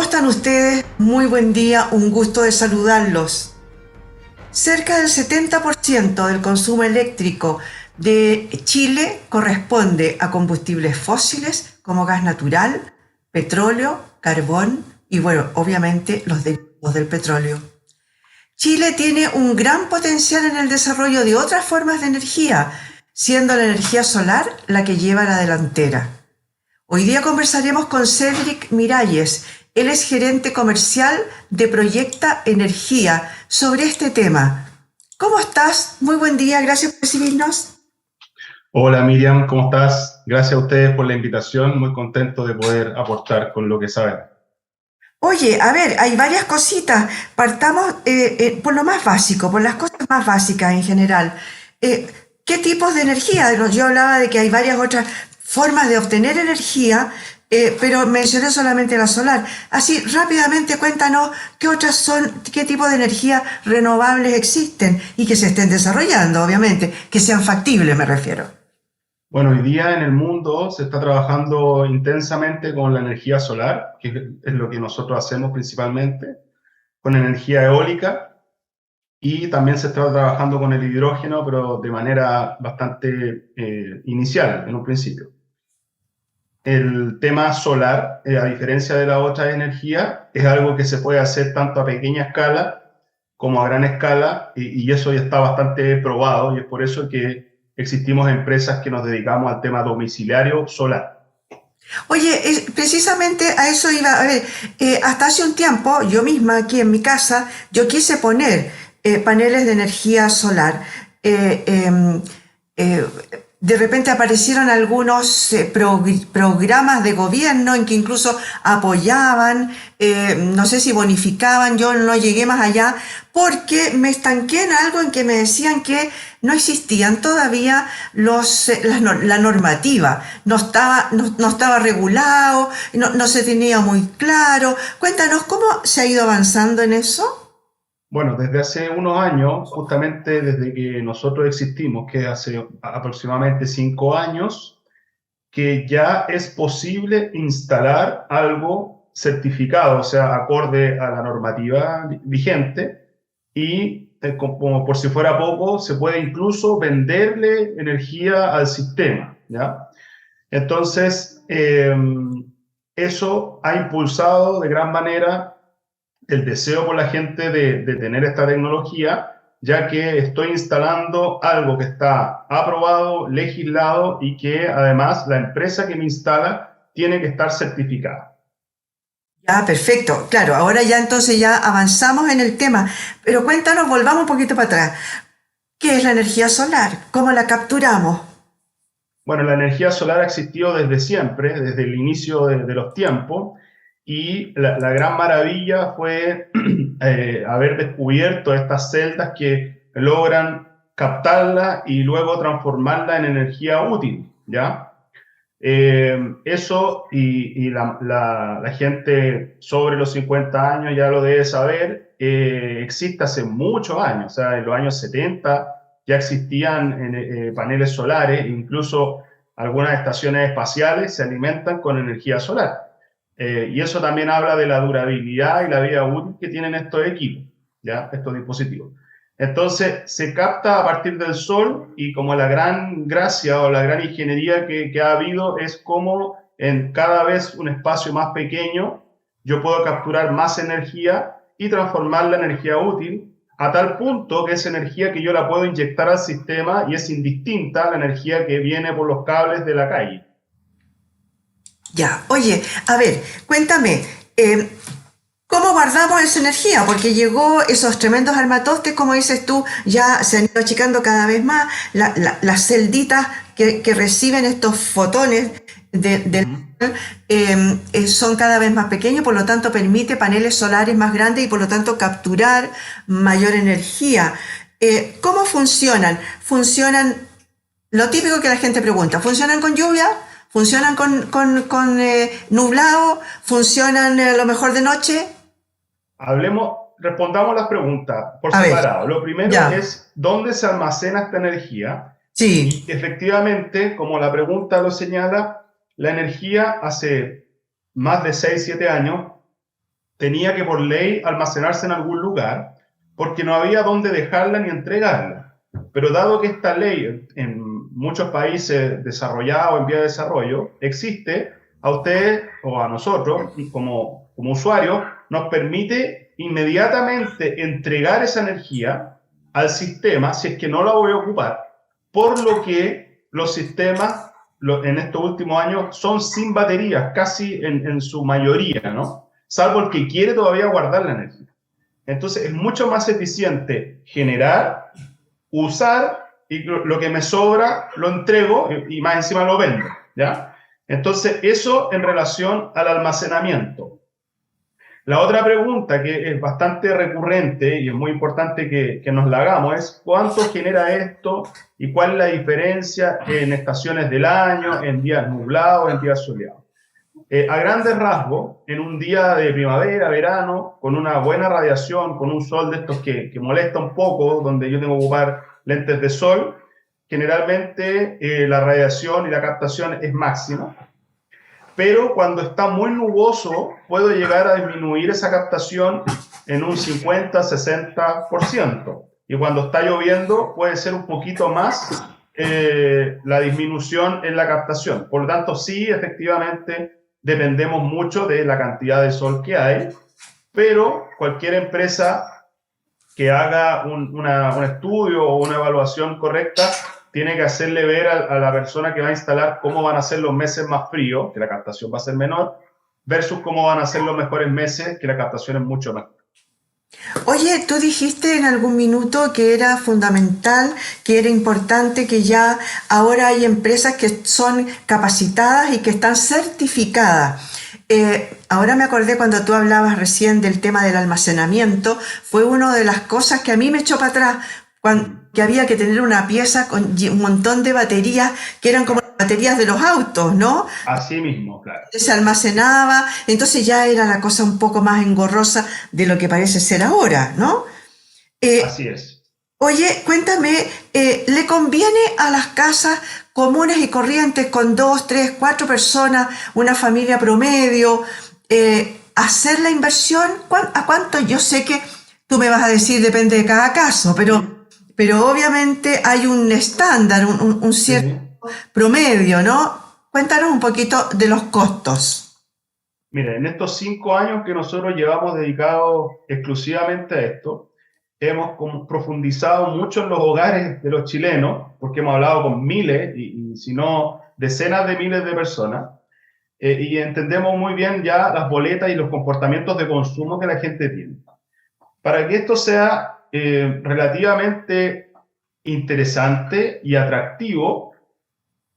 están ustedes? Muy buen día, un gusto de saludarlos. Cerca del 70% del consumo eléctrico de Chile corresponde a combustibles fósiles como gas natural, petróleo, carbón y bueno, obviamente los derivados del petróleo. Chile tiene un gran potencial en el desarrollo de otras formas de energía, siendo la energía solar la que lleva la delantera. Hoy día conversaremos con Cedric Miralles. Él es gerente comercial de Proyecta Energía sobre este tema. ¿Cómo estás? Muy buen día, gracias por recibirnos. Hola Miriam, ¿cómo estás? Gracias a ustedes por la invitación, muy contento de poder aportar con lo que saben. Oye, a ver, hay varias cositas. Partamos por lo más básico, por las cosas más básicas en general. Eh, ¿Qué tipos de energía? Yo hablaba de que hay varias otras formas de obtener energía, pero mencioné solamente la solar. Así, rápidamente cuéntanos qué otras son, qué tipo de energía renovables existen y que se estén desarrollando, obviamente, que sean factibles, me refiero. Bueno, hoy día en el mundo se está trabajando intensamente con la energía solar, que es lo que nosotros hacemos principalmente, con energía eólica y también se está trabajando con el hidrógeno, pero de manera bastante inicial en un principio. El tema solar, a diferencia de la otra energía, es algo que se puede hacer tanto a pequeña escala como a gran escala, y eso ya está bastante probado, y es por eso que existimos empresas que nos dedicamos al tema domiciliario solar. Oye, precisamente a eso iba. A ver, hasta hace un tiempo, yo misma aquí en mi casa, yo quise poner paneles de energía solar. Eh, em, eh, de repente aparecieron algunos programas de gobierno en que incluso apoyaban, no sé si bonificaban, yo no llegué más allá porque me estanqué en algo en que me decían que no existían todavía la normativa, no estaba regulado, no se tenía muy claro. Cuéntanos cómo se ha ido avanzando en eso. Bueno, desde hace unos años, justamente desde que nosotros existimos, que hace aproximadamente 5 años, que ya es posible instalar algo certificado, o sea, acorde a la normativa vigente, y como por si fuera poco, se puede incluso venderle energía al sistema, ¿ya? Entonces, eso ha impulsado de gran manera el deseo por la gente de tener esta tecnología, ya que estoy instalando algo que está aprobado, legislado y que además la empresa que me instala tiene que estar certificada. Ya, perfecto. Claro, ahora ya entonces ya avanzamos en el tema. Pero cuéntanos, volvamos un poquito para atrás. ¿Qué es la energía solar? ¿Cómo la capturamos? Bueno, la energía solar ha existido desde siempre, desde el inicio de los tiempos, y la gran maravilla fue haber descubierto estas celdas que logran captarla y luego transformarla en energía útil, ¿ya? Eso y la gente sobre los 50 años ya lo debe saber, existe hace muchos años, o sea, en los años 70 ya existían paneles solares, incluso algunas estaciones espaciales se alimentan con energía solar. Y eso también habla de la durabilidad y la vida útil que tienen estos equipos, ¿ya? Estos dispositivos. Entonces, se capta a partir del sol y como la gran gracia o la gran ingeniería que ha habido es como en cada vez un espacio más pequeño yo puedo capturar más energía y transformarla en energía útil a tal punto que esa energía que yo la puedo inyectar al sistema y es indistinta a la energía que viene por los cables de la calle. Ya, oye, a ver, cuéntame, ¿cómo guardamos esa energía? Porque llegó esos tremendos armatostes, como dices tú, ya se han ido achicando cada vez más, las celditas que reciben estos fotones del Uh-huh. sol son cada vez más pequeños, por lo tanto permite paneles solares más grandes y por lo tanto capturar mayor energía. ¿Cómo funcionan? Funcionan, lo típico que la gente pregunta, ¿funcionan con lluvia? ¿Funcionan con nublado? ¿Funcionan a lo mejor de noche? Respondamos las preguntas por A ver, separado. Lo primero ya, es dónde se almacena esta energía. sí, Y efectivamente, como la pregunta lo señala, la energía hace más de 6 7 años tenía que por ley almacenarse en algún lugar porque no había dónde dejarla ni entregarla. Pero dado que esta ley en muchos países desarrollados, en vía de desarrollo, existe, a ustedes o a nosotros como usuarios nos permite inmediatamente entregar esa energía al sistema si es que no la voy a ocupar, por lo que los sistemas en estos últimos años son sin baterías, casi en su mayoría, ¿no? Salvo el que quiere todavía guardar la energía. Entonces es mucho más eficiente generar, usar, y lo que me sobra lo entrego y más encima lo vendo, ¿ya? Entonces eso en relación al almacenamiento. La otra pregunta que es bastante recurrente y es muy importante que nos la hagamos es ¿cuánto genera esto y cuál es la diferencia en estaciones del año, en días nublados, en días soleados? A grandes rasgos, en un día de primavera, verano, con una buena radiación, con un sol de estos que molesta un poco, donde yo tengo que ocupar lentes de sol, generalmente la radiación y la captación es máxima. Pero cuando está muy nuboso, puedo llegar a disminuir esa captación en un 50-60%. Y cuando está lloviendo, puede ser un poquito más la disminución en la captación. Por lo tanto, sí, efectivamente, dependemos mucho de la cantidad de sol que hay, pero cualquier empresa que haga un estudio o una evaluación correcta tiene que hacerle ver a la persona que va a instalar cómo van a ser los meses más fríos, que la captación va a ser menor, versus cómo van a ser los mejores meses, que la captación es mucho mejor. Oye, tú dijiste en algún minuto que era fundamental, que era importante, que ya ahora hay empresas que son capacitadas y que están certificadas. Ahora me acordé cuando tú hablabas recién del tema del almacenamiento, fue una de las cosas que a mí me echó para atrás, que había que tener una pieza con un montón de baterías que eran como las baterías de los autos, ¿no? Así mismo, claro. Se almacenaba, entonces ya era la cosa un poco más engorrosa de lo que parece ser ahora, ¿no? Así es. Oye, cuéntame, ¿le conviene a las casas comunes y corrientes con 2, 3, 4 personas, una familia promedio, hacer la inversión? ¿A cuánto? Yo sé que tú me vas a decir depende de cada caso, pero obviamente hay un estándar, un cierto promedio, ¿no? Cuéntanos un poquito de los costos. Mira, en estos 5 años que nosotros llevamos dedicados exclusivamente a esto, hemos profundizado mucho en los hogares de los chilenos, porque hemos hablado con miles, y si no decenas de miles de personas, y entendemos muy bien ya las boletas y los comportamientos de consumo que la gente tiene. Para que esto sea relativamente interesante y atractivo,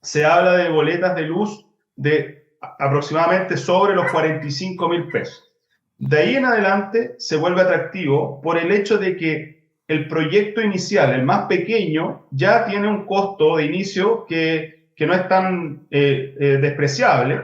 se habla de boletas de luz de aproximadamente sobre los 45.000 pesos. De ahí en adelante se vuelve atractivo por el hecho de que el proyecto inicial, el más pequeño, ya tiene un costo de inicio que no es tan despreciable.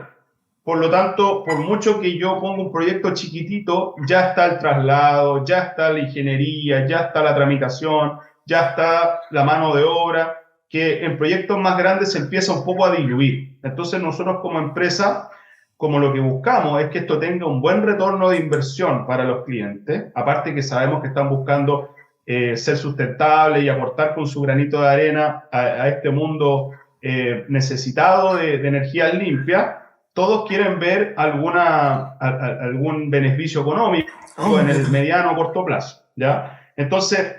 Por lo tanto, por mucho que yo ponga un proyecto chiquitito, ya está el traslado, ya está la ingeniería, ya está la tramitación, ya está la mano de obra, que en proyectos más grandes se empieza un poco a diluir. Entonces nosotros como empresa, como lo que buscamos es que esto tenga un buen retorno de inversión para los clientes, aparte que sabemos que están buscando ser sustentables y aportar con su granito de arena a este mundo necesitado de energías limpias. Todos quieren ver algún beneficio económico en el mediano o corto plazo, ¿ya? Entonces,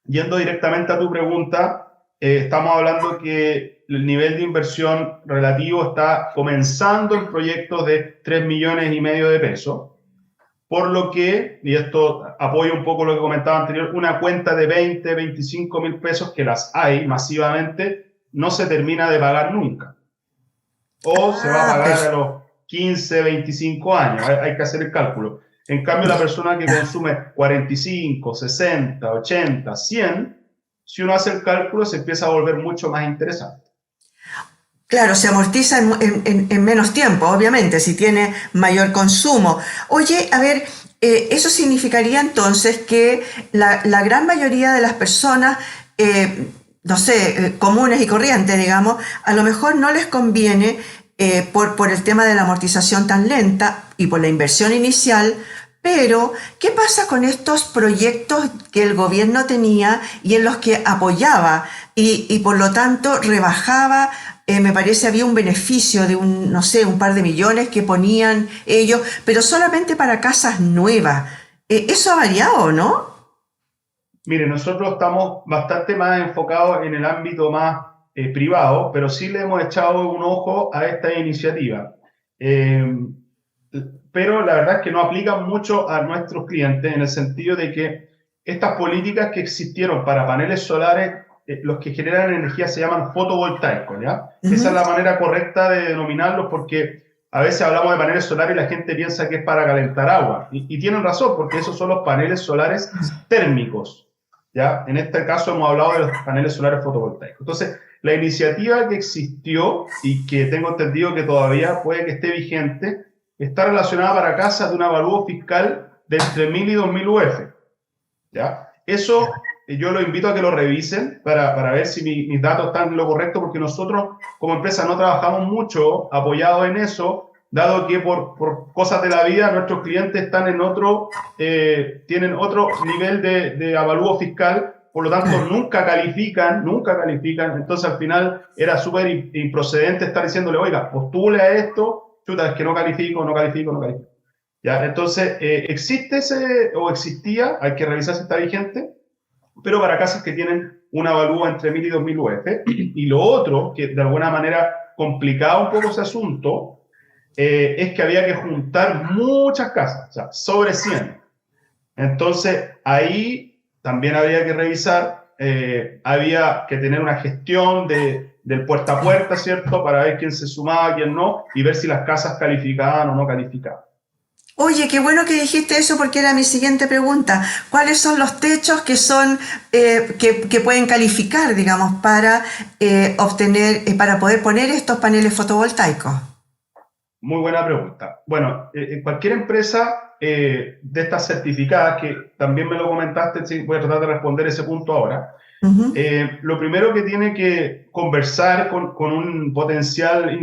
yendo directamente a tu pregunta, estamos hablando que el nivel de inversión relativo está comenzando en proyectos de 3,5 millones de pesos, por lo que, y esto apoya un poco lo que comentaba anterior, una cuenta de 20, 25 mil pesos, que las hay masivamente, no se termina de pagar nunca. O se va a pagar a los 15, 25 años, hay que hacer el cálculo. En cambio, la persona que consume 45, 60, 80, 100, si uno hace el cálculo, se empieza a volver mucho más interesante. Claro, se amortiza en menos tiempo, obviamente, si tiene mayor consumo. Oye, a ver, eso significaría entonces que la gran mayoría de las personas, no sé, comunes y corrientes, digamos, a lo mejor no les conviene por el tema de la amortización tan lenta y por la inversión inicial, Pero, ¿qué pasa con estos proyectos que el gobierno tenía y en los que apoyaba y por lo tanto rebajaba? Me parece había un beneficio de no sé, un par de millones que ponían ellos, pero solamente para casas nuevas. ¿Eso ha variado, no? Mire, nosotros estamos bastante más enfocados en el ámbito más privado, pero sí le hemos echado un ojo a esta iniciativa. Eh, pero la verdad es que no aplican mucho a nuestros clientes en el sentido de que estas políticas que existieron para paneles solares, los que generan energía se llaman fotovoltaicos, ¿ya? Esa es Ujú. la manera correcta de denominarlos porque a veces hablamos de paneles solares y la gente piensa que es para calentar agua. Y tienen razón, porque esos son los paneles solares térmicos, ¿ya? En este caso hemos hablado de los paneles solares fotovoltaicos. Entonces, la iniciativa que existió y que tengo entendido que todavía puede que esté vigente, está relacionada para casas de un avalúo fiscal de entre 1.000 y 2.000 UF. ¿Ya? Eso yo lo invito a que lo revisen para ver si mis datos están en lo correcto, porque nosotros como empresa no trabajamos mucho apoyados en eso, dado que por cosas de la vida nuestros clientes están en otro, tienen otro nivel de avalúo fiscal, por lo tanto Claro. nunca califican, nunca califican, entonces al final era súper improcedente estar diciéndole, oiga, postule a esto, chuta, es que no califico, no califico, no califico. ¿Ya? Entonces, existe ese, o existía, hay que revisar si está vigente, pero para casas que tienen una avalúo entre 1.000 y 2.000 UF. Y lo otro, que de alguna manera complicaba un poco ese asunto, es que había que juntar muchas casas, o sea, sobre 100. Entonces, ahí también había que revisar, había que tener una gestión del puerta a puerta, ¿cierto? Para ver quién se sumaba, quién no, y ver si las casas calificaban o no calificaban. Oye, qué bueno que dijiste eso porque era mi siguiente pregunta. ¿Cuáles son los techos que son que pueden calificar, digamos, para obtener, para poder poner estos paneles fotovoltaicos? Muy buena pregunta. Bueno, cualquier empresa de estas certificadas, que también me lo comentaste, sí, voy a tratar de responder ese punto ahora. Ujú. Lo primero que tiene que conversar con un potencial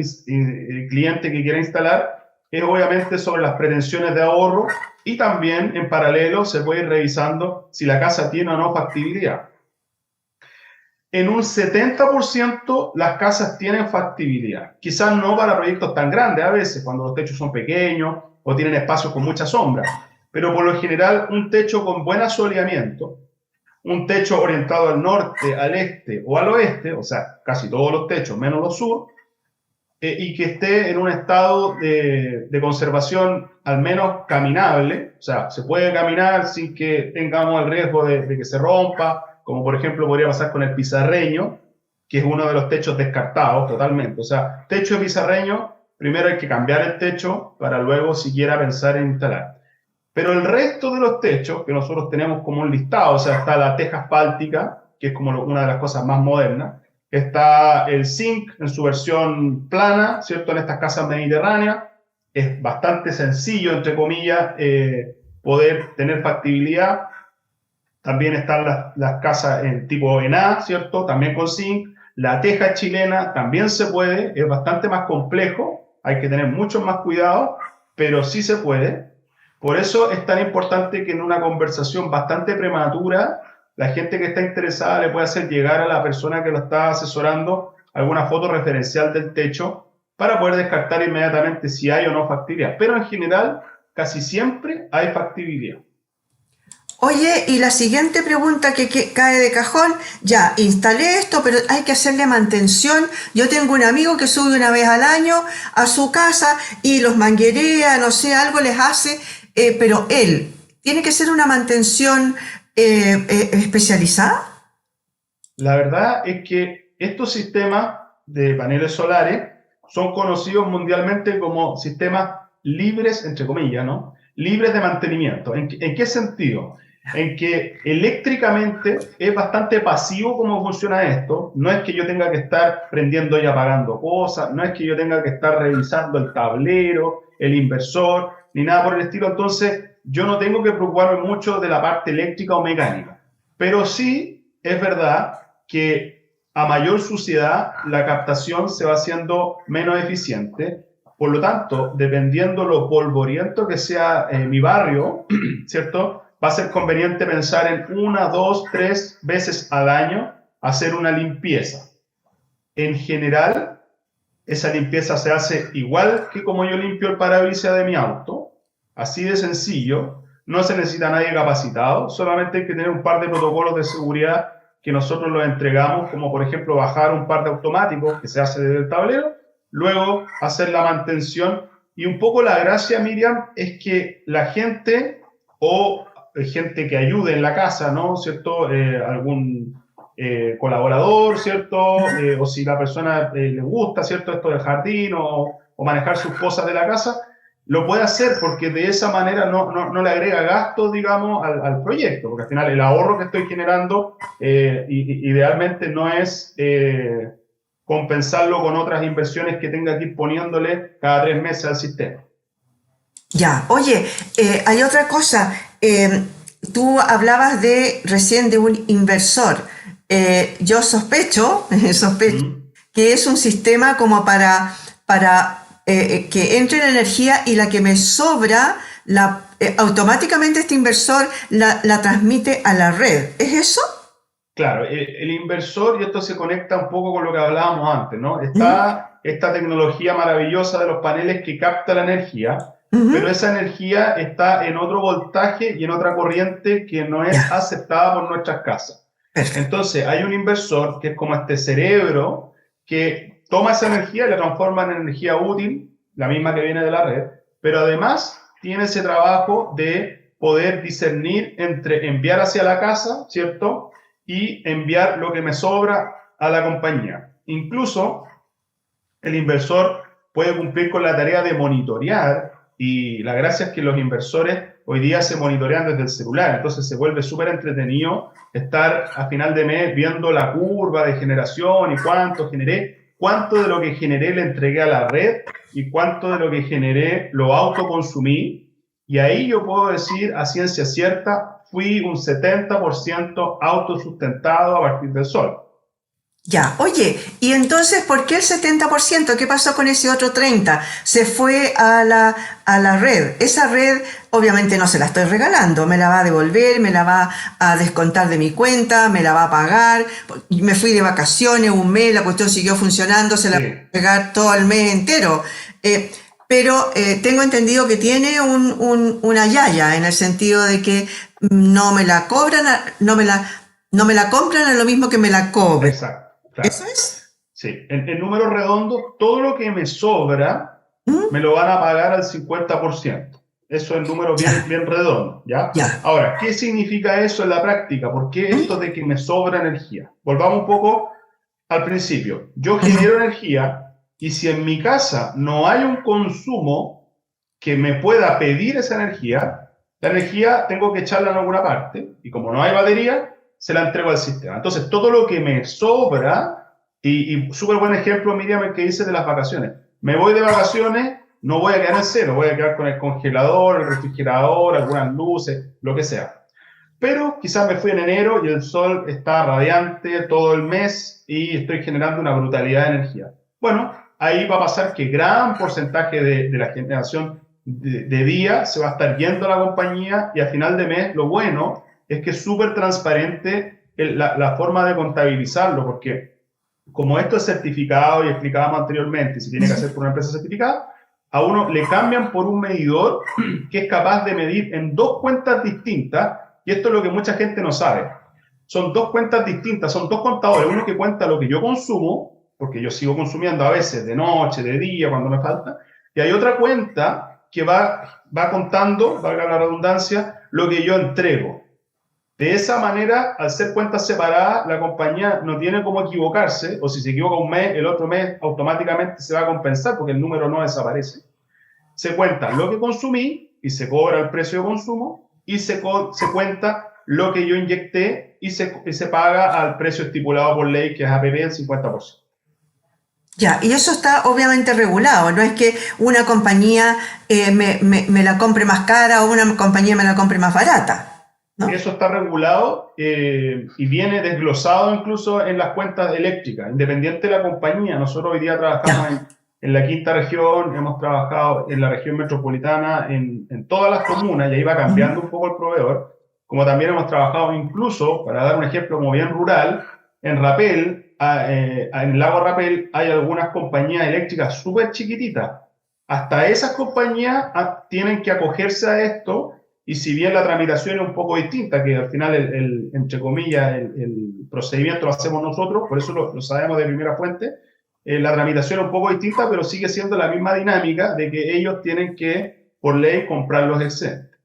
cliente que quiera instalar es obviamente sobre las pretensiones de ahorro y también en paralelo se puede ir revisando si la casa tiene o no factibilidad. En un 70% las casas tienen factibilidad. Quizás no para proyectos tan grandes a veces, cuando los techos son pequeños o tienen espacios con mucha sombra, pero por lo general un techo con buen asoleamiento, un techo orientado al norte, al este o al oeste, o sea, casi todos los techos menos los sur, y que esté en un estado de conservación al menos caminable, o sea, se puede caminar sin que tengamos el riesgo de que se rompa, como por ejemplo podría pasar con el pizarreño, que es uno de los techos descartados totalmente. O sea, techo de pizarreño, primero hay que cambiar el techo para luego siquiera pensar en instalar. Pero el resto de los techos que nosotros tenemos como un listado, o sea, está la teja asfáltica, que es como una de las cosas más modernas, está el zinc en su versión plana, ¿cierto? En estas casas mediterráneas, es bastante sencillo, entre comillas, poder tener factibilidad. También están las casas en tipo ENA, ¿cierto? También con zinc. La teja chilena también se puede, es bastante más complejo, hay que tener mucho más cuidado, pero sí se puede. Por eso es tan importante que en una conversación bastante prematura, la gente que está interesada le puede hacer llegar a la persona que lo está asesorando alguna foto referencial del techo para poder descartar inmediatamente si hay o no factibilidad. Pero en general, casi siempre hay factibilidad. Oye, y la siguiente pregunta que cae de cajón, ya, instalé esto, pero hay que hacerle mantención. Yo tengo un amigo que sube una vez al año a su casa y los manguerea, no sé, algo les hace, pero él, ¿tiene que ser una mantención especializada? La verdad es que estos sistemas de paneles solares son conocidos mundialmente como sistemas libres, entre comillas, ¿no? Libres de mantenimiento. ¿En qué sentido? En que eléctricamente es bastante pasivo cómo funciona esto. No es que yo tenga que estar prendiendo y apagando cosas, no es que yo tenga que estar revisando el tablero, el inversor, ni nada por el estilo. Entonces, yo no tengo que preocuparme mucho de la parte eléctrica o mecánica. Pero sí es verdad que a mayor suciedad la captación se va haciendo menos eficiente Por lo tanto, dependiendo lo polvoriento que sea mi barrio, ¿cierto? Va a ser conveniente pensar en 1, 2, 3 veces al año hacer una limpieza. En general, esa limpieza se hace igual que como yo limpio el parabrisas de mi auto, así de sencillo, no se necesita nadie capacitado, solamente hay que tener un par de protocolos de seguridad que nosotros los entregamos, como por ejemplo bajar un par de automáticos que se hace desde el tablero, luego hacer la mantención. Y un poco la gracia, Miriam, es que la gente o gente que ayude en la casa, ¿no? ¿Cierto? Algún colaborador, ¿cierto? O si la persona le gusta, ¿cierto? Esto del jardín o manejar sus cosas de la casa, lo puede hacer porque de esa manera no le agrega gastos, digamos, al proyecto, porque al final el ahorro que estoy generando idealmente no es compensarlo con otras inversiones que tenga que ir poniéndole cada 3 meses al sistema. Ya, oye, hay otra cosa. Tú hablabas recién de un inversor. Yo sospecho, sospecho ¿Mm? que es un sistema como para que entre la energía y la que me sobra, automáticamente este inversor la transmite a la red. ¿Es eso? Claro, el inversor, y esto se conecta un poco con lo que hablábamos antes, ¿no? ¿Mm? Está esta tecnología maravillosa de los paneles que capta la energía, pero Ujú. esa energía está en otro voltaje y en otra corriente que no es Ya, aceptada por nuestras casas. perfecto. Entonces, hay un inversor que es como este cerebro que toma esa energía y la transforma en energía útil, la misma que viene de la red, pero además tiene ese trabajo de poder discernir entre enviar hacia la casa, ¿cierto? Y enviar lo que me sobra a la compañía. Incluso el inversor puede cumplir con la tarea de monitorear y la gracia es que los inversores hoy día se monitorean desde el celular, entonces se vuelve súper entretenido estar a final de mes viendo la curva de generación y cuánto generé, cuánto de lo que generé le entregué a la red y cuánto de lo que generé lo autoconsumí. Y ahí yo puedo decir a ciencia cierta, fui un 70% autosustentado a partir del sol. Ya, oye, y entonces, ¿por qué el 70%? ¿Qué pasó con ese otro 30%? Se fue a la red. Esa red, obviamente no se la estoy regalando, me la va a devolver, me la va a descontar de mi cuenta, me la va a pagar. Me fui de vacaciones un mes, la cuestión siguió funcionando, se la va Sí, a pegar todo el mes entero. Pero tengo entendido que tiene una yaya, en el sentido de que no me la cobran, no me la compran a lo mismo que me la cobran. exacto, claro. ¿Eso es? Sí, en números redondos, todo lo que me sobra ¿Mm? me lo van a pagar al 50%. Eso es número bien, Ya, bien redondo, ¿ya? ya. Ahora, ¿qué significa eso en la práctica? ¿Por qué esto ¿Mm? de que me sobra energía? Volvamos un poco al principio. Yo genero Ujú. energía y si en mi casa no hay un consumo que me pueda pedir esa energía, la energía tengo que echarla en alguna parte y como no hay batería, se la entrego al sistema. Entonces, todo lo que me sobra, y súper buen ejemplo, Miriam, el que dice de las vacaciones. Me voy de vacaciones, no voy a quedar en cero, voy a quedar con el congelador, el refrigerador, algunas luces, lo que sea. Pero quizás me fui en enero y el sol está radiante todo el mes y estoy generando una brutalidad de energía. Bueno, ahí va a pasar que gran porcentaje de la generación de día se va a estar yendo a la compañía y a final de mes lo bueno es que es súper transparente la forma de contabilizarlo, porque como esto es certificado y explicábamos anteriormente, si tiene que hacer por una empresa certificada, a uno le cambian por un medidor que es capaz de medir en dos cuentas distintas, y esto es lo que mucha gente no sabe. Son dos cuentas distintas, son dos contadores, uno que cuenta lo que yo consumo, porque yo sigo consumiendo a veces de noche, de día, cuando me falta, y hay otra cuenta que va contando, valga la redundancia, lo que yo entrego. De esa manera, al ser cuentas separadas, la compañía no tiene cómo equivocarse, o si se equivoca un mes, el otro mes automáticamente se va a compensar porque el número no desaparece. Se cuenta lo que consumí y se cobra el precio de consumo y se cuenta lo que yo inyecté y se paga al precio estipulado por ley, que es APP, el 50%. Ya, y eso está obviamente regulado, no es que una compañía me la compre más cara o una compañía me la compre más barata, ¿no? Eso está regulado y viene desglosado incluso en las cuentas eléctricas, independiente de la compañía. Nosotros hoy día trabajamos Ya, en la quinta región, hemos trabajado en la región metropolitana, en todas las comunas, y ahí va cambiando un poco el proveedor, como también hemos trabajado incluso, para dar un ejemplo como bien rural, en Rapel, en el lago Rapel hay algunas compañías eléctricas súper chiquititas. Hasta esas compañías tienen que acogerse a esto, y si bien la tramitación es un poco distinta, que al final, entre comillas, el procedimiento lo hacemos nosotros, por eso lo sabemos de primera fuente, la tramitación es un poco distinta, pero sigue siendo la misma dinámica de que ellos tienen que, por ley, comprar los excedentes.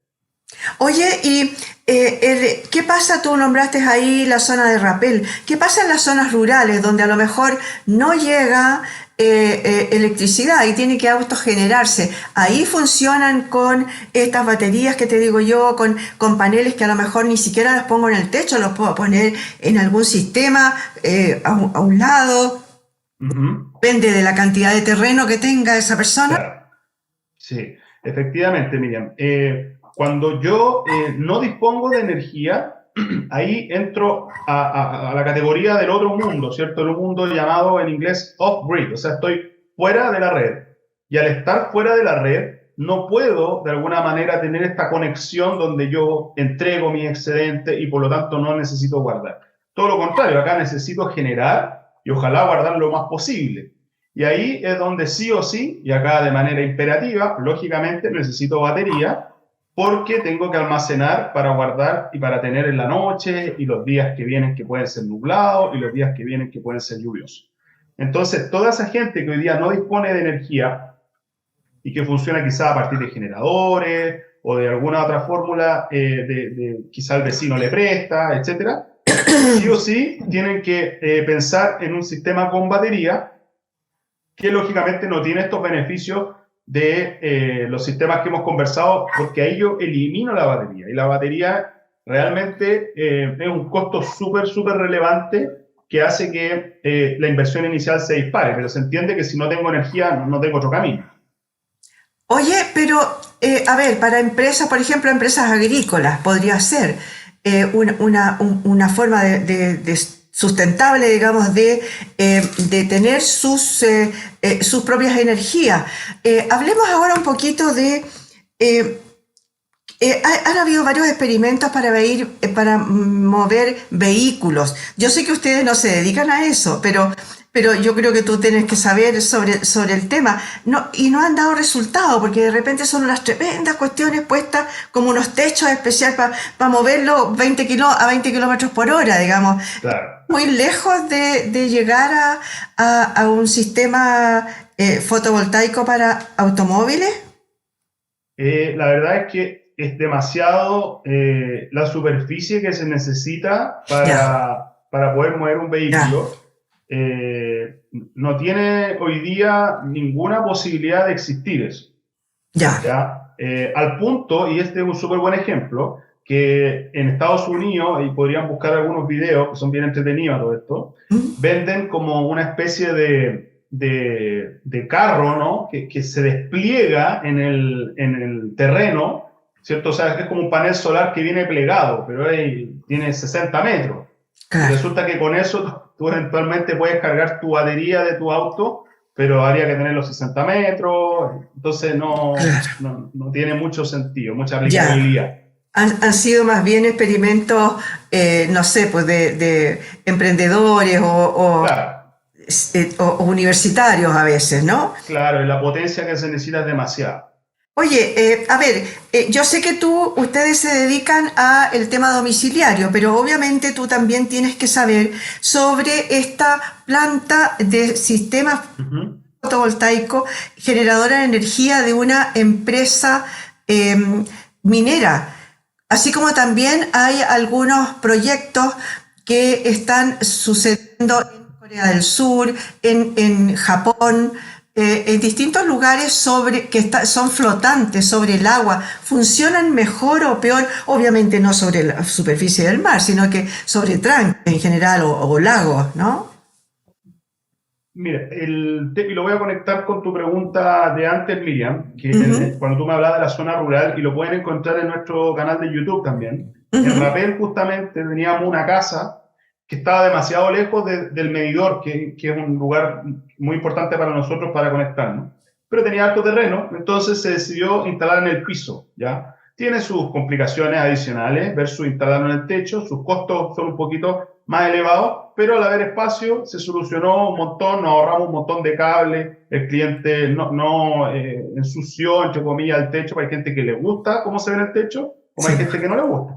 Oye, ¿y qué pasa? Tú nombraste ahí la zona de Rapel. ¿Qué pasa en las zonas rurales donde a lo mejor no llega electricidad y tiene que autogenerarse? Ahí funcionan con estas baterías que te digo yo, con paneles que a lo mejor ni siquiera los pongo en el techo, los puedo poner en algún sistema a un lado. Depende de la cantidad de terreno que tenga esa persona. Claro, sí, efectivamente, Miriam. Cuando yo no dispongo de energía, ahí entro a la categoría del otro mundo, ¿cierto? El mundo llamado en inglés off-grid, o sea, estoy fuera de la red. Y al estar fuera de la red, no puedo de alguna manera tener esta conexión donde yo entrego mi excedente y por lo tanto no necesito guardar. Todo lo contrario, acá necesito generar y ojalá guardar lo más posible. Y ahí es donde sí o sí, y acá de manera imperativa, lógicamente necesito batería, porque tengo que almacenar para guardar y para tener en la noche y los días que vienen que pueden ser nublados y los días que vienen que pueden ser lluviosos. Entonces, toda esa gente que hoy día no dispone de energía y que funciona quizá a partir de generadores o de alguna otra fórmula, quizá el vecino le presta, etcétera, sí o sí tienen que pensar en un sistema con batería que lógicamente no tiene estos beneficios de los sistemas que hemos conversado, porque ahí yo elimino la batería, y la batería realmente es un costo súper relevante que hace que la inversión inicial se dispare, pero se entiende que si no tengo energía no tengo otro camino. Oye, pero a ver, para empresas, por ejemplo, empresas agrícolas, podría ser una forma de sustentable, digamos, de tener sus propias energías. Hablemos ahora un poquito de... eh, han habido varios experimentos para mover vehículos. Yo sé que ustedes no se dedican a eso, pero yo creo que tú tienes que saber sobre el tema. No, y no han dado resultado, porque de repente son unas tremendas cuestiones puestas como unos techos especiales para moverlo 20 kilómetros por hora, digamos. Claro. Muy lejos de llegar a un sistema fotovoltaico para automóviles. La verdad es que es demasiado la superficie que se necesita Ya, para poder mover un ya, vehículo. No tiene hoy día ninguna posibilidad de existir eso. ya. ¿Ya? Al punto, y este es un súper buen ejemplo, que en Estados Unidos, y podrían buscar algunos videos que son bien entretenidos todo esto, ¿Mm? venden como una especie de carro, ¿no? Que se despliega en el terreno, ¿cierto? O sea, es como un panel solar que viene plegado, pero tiene 60 metros. Y Claro, resulta que con eso tú eventualmente puedes cargar tu batería de tu auto, pero habría que tener los 60 metros, entonces claro. no tiene mucho sentido, mucha Ya. aplicabilidad. Han sido más bien experimentos, no sé, pues de emprendedores Claro, o universitarios a veces, ¿no? claro, y la potencia que se necesita es demasiada. Oye, a ver, yo sé que ustedes se dedican a el tema domiciliario, pero obviamente tú también tienes que saber sobre esta planta de sistemas Ujú. fotovoltaicos generadora de energía de una empresa eh, minera. Así como también hay algunos proyectos que están sucediendo en Corea del Sur, en Japón, en distintos lugares son flotantes sobre el agua. ¿Funcionan mejor o peor? Obviamente no sobre la superficie del mar, sino que sobre tranques en general o lagos, ¿no? Mira, y lo voy a conectar con tu pregunta de antes, Miriam, que Ujú, cuando tú me hablabas de la zona rural, y lo pueden encontrar en nuestro canal de YouTube también. En ujú. Rapel justamente teníamos una casa que estaba demasiado lejos del medidor, que es un lugar muy importante para nosotros para conectarnos. Pero tenía alto terreno, entonces se decidió instalar en el piso, ¿ya? Tiene sus complicaciones adicionales versus instalarlo en el techo, sus costos son un poquito más elevados, pero al haber espacio se solucionó un montón, nos ahorramos un montón de cables, el cliente no ensució, entre comillas, el techo, hay gente que le gusta cómo se ve en el techo, como hay Sí. gente que no le gusta.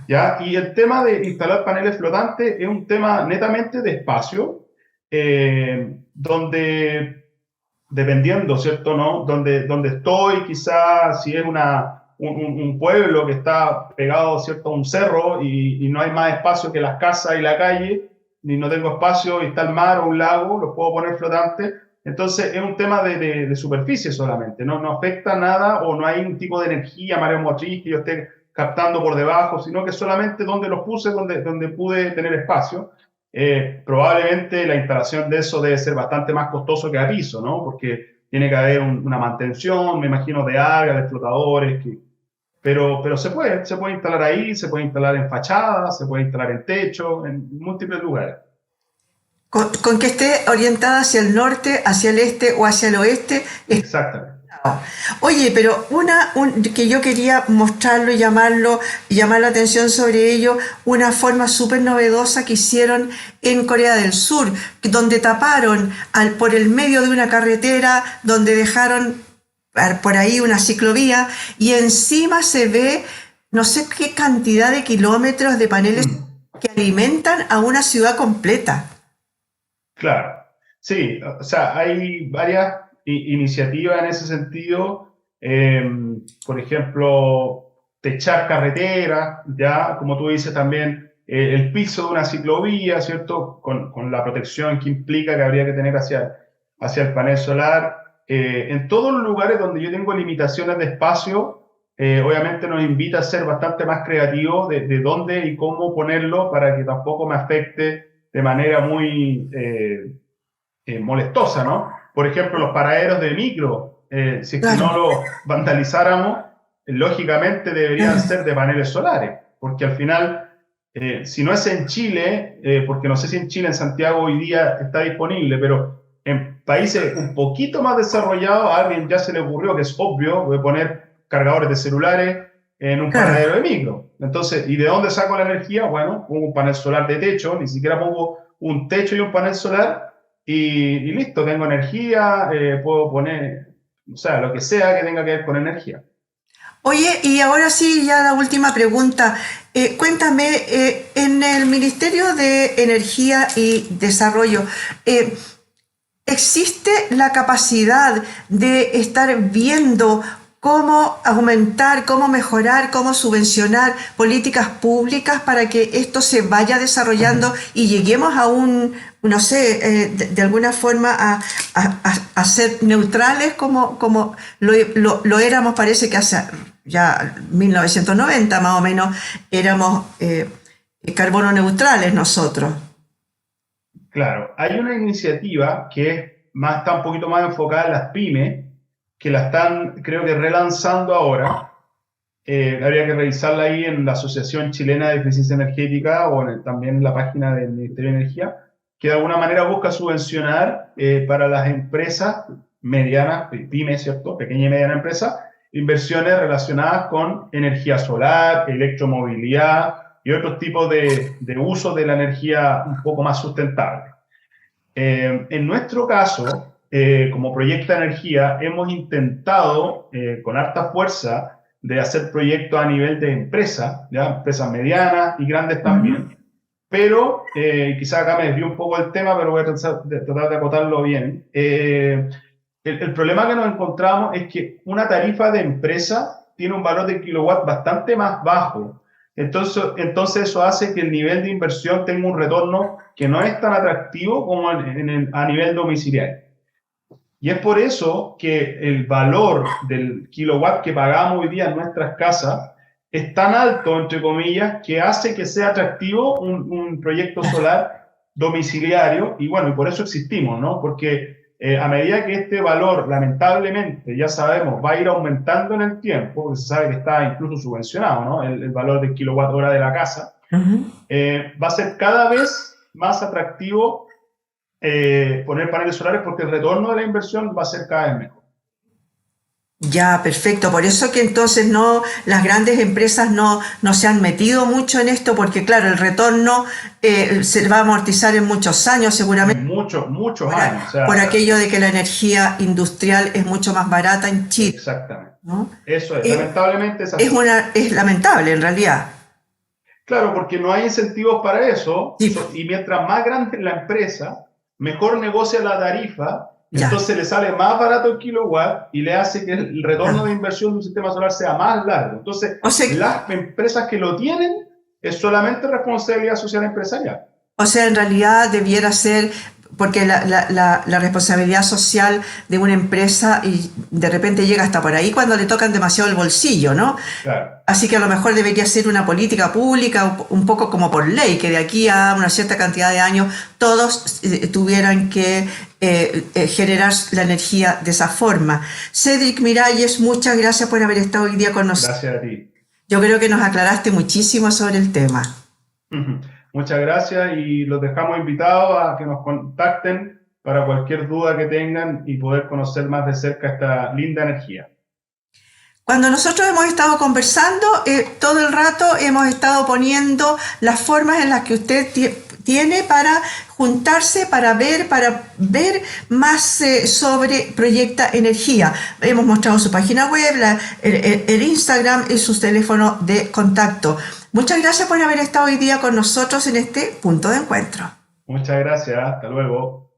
¿Ya? Y el tema de instalar paneles flotantes es un tema netamente de espacio, donde, dependiendo, ¿cierto? ¿No? Donde estoy, quizás si es un pueblo que está pegado, ¿cierto? A un cerro y no hay más espacio que las casas y la calle, ni no tengo espacio y está el mar o un lago, los puedo poner flotantes. Entonces es un tema de superficie solamente, no afecta nada o no hay un tipo de energía mareomotriz que yo esté captando por debajo, sino que solamente donde los puse, donde pude tener espacio. Probablemente la instalación de eso debe ser bastante más costoso que a piso, ¿no? Porque tiene que haber una mantención, me imagino, de algas, de flotadores, pero se puede instalar ahí, se puede instalar en fachadas, se puede instalar en techo, en múltiples lugares. Con que esté orientada hacia el norte, hacia el este o hacia el oeste. Exactamente. Oye, pero que yo quería mostrarlo y llamar la atención sobre ello, una forma súper novedosa que hicieron en Corea del Sur, donde taparon por el medio de una carretera, donde dejaron por ahí una ciclovía y encima se ve no sé qué cantidad de kilómetros de paneles que alimentan a una ciudad completa. Claro, sí, o sea, hay varias iniciativas en ese sentido. eh, por ejemplo, techar carreteras, ya, como tú dices también, el piso de una ciclovía, ¿cierto? Con la protección que implica que habría que tener hacia el panel solar. En todos los lugares donde yo tengo limitaciones de espacio, obviamente nos invita a ser bastante más creativos de dónde y cómo ponerlo para que tampoco me afecte de manera muy molestosa, ¿no? Por ejemplo, los paraderos de micro, si es que Claro. no los vandalizáramos, lógicamente deberían ser de paneles solares, porque al final, si no es en Chile, porque no sé si en Chile, en Santiago hoy día está disponible, pero en países un poquito más desarrollados, a alguien ya se le ocurrió, que es obvio, voy a poner cargadores de celulares en un Claro. paradero de micro. Entonces, ¿y de dónde saco la energía? Bueno, pongo un panel solar de techo, ni siquiera pongo un techo y un panel solar y listo, tengo energía, puedo poner, o sea, lo que sea que tenga que ver con energía. Oye, y ahora sí, ya la última pregunta. Cuéntame, en el Ministerio de Energía y Desarrollo, eh, ¿existe la capacidad de estar viendo cómo aumentar, cómo mejorar, cómo subvencionar políticas públicas para que esto se vaya desarrollando y lleguemos a no sé, de alguna forma a ser neutrales como lo éramos, parece que hace ya 1990 más o menos, éramos carbono neutrales nosotros? Claro, hay una iniciativa que está un poquito más enfocada en las pymes, que la están, creo que, relanzando ahora. Habría que revisarla ahí en la Asociación Chilena de Eficiencia Energética o también en la página del Ministerio de Energía, que de alguna manera busca subvencionar para las empresas medianas, pymes, ¿cierto? Pequeña y mediana empresa, inversiones relacionadas con energía solar, electromovilidad y otros tipos de uso de la energía un poco más sustentable. En nuestro caso, como Proyecta Energía, hemos intentado con harta fuerza de hacer proyectos a nivel de empresa, ¿ya? Empresas medianas y grandes también, pero quizá acá me desvío un poco del tema, pero voy a tratar de acotarlo bien. El problema que nos encontramos es que una tarifa de empresa tiene un valor de kilowatt bastante más bajo. Entonces eso hace que el nivel de inversión tenga un retorno que no es tan atractivo como a nivel domiciliario. Y es por eso que el valor del kilowatt que pagamos hoy día en nuestras casas es tan alto, entre comillas, que hace que sea atractivo un proyecto solar domiciliario. Y bueno, y por eso existimos, ¿no? Porque a medida que este valor, lamentablemente, ya sabemos, va a ir aumentando en el tiempo, porque se sabe que está incluso subvencionado, ¿no? El valor del kilowatt hora de la casa. Va a ser cada vez más atractivo poner paneles solares porque el retorno de la inversión va a ser cada vez mejor. Ya, perfecto. Por eso que entonces no, las grandes empresas no se han metido mucho en esto, porque claro, el retorno se va a amortizar en muchos años seguramente. En muchos años. O sea, por aquello de que la energía industrial es mucho más barata en Chile. Exactamente. ¿No? Eso es, lamentablemente es así. Es lamentable en realidad. Claro, porque no hay incentivos para eso, Sí. Y mientras más grande es la empresa, mejor negocia la tarifa. Ya. Entonces le sale más barato el kilowatt y le hace que el retorno de inversión de un sistema solar sea más largo. Entonces, las empresas que lo tienen es solamente responsabilidad social empresarial. O sea, en realidad debiera ser, porque la responsabilidad social de una empresa y de repente llega hasta por ahí cuando le tocan demasiado el bolsillo, ¿no? Claro. Así que a lo mejor debería ser una política pública, un poco como por ley, que de aquí a una cierta cantidad de años todos tuvieran que generar la energía de esa forma. Cedric Miralles, muchas gracias por haber estado hoy día con nosotros. Gracias a ti. Yo creo que nos aclaraste muchísimo sobre el tema. Muchas gracias y los dejamos invitados a que nos contacten para cualquier duda que tengan y poder conocer más de cerca esta linda energía. Cuando nosotros hemos estado conversando, todo el rato hemos estado poniendo las formas en las que usted tiene para juntarse, para ver más sobre Proyecta Energía. Hemos mostrado su página web, el Instagram y su teléfono de contacto. Muchas gracias por haber estado hoy día con nosotros en este punto de encuentro. Muchas gracias, hasta luego.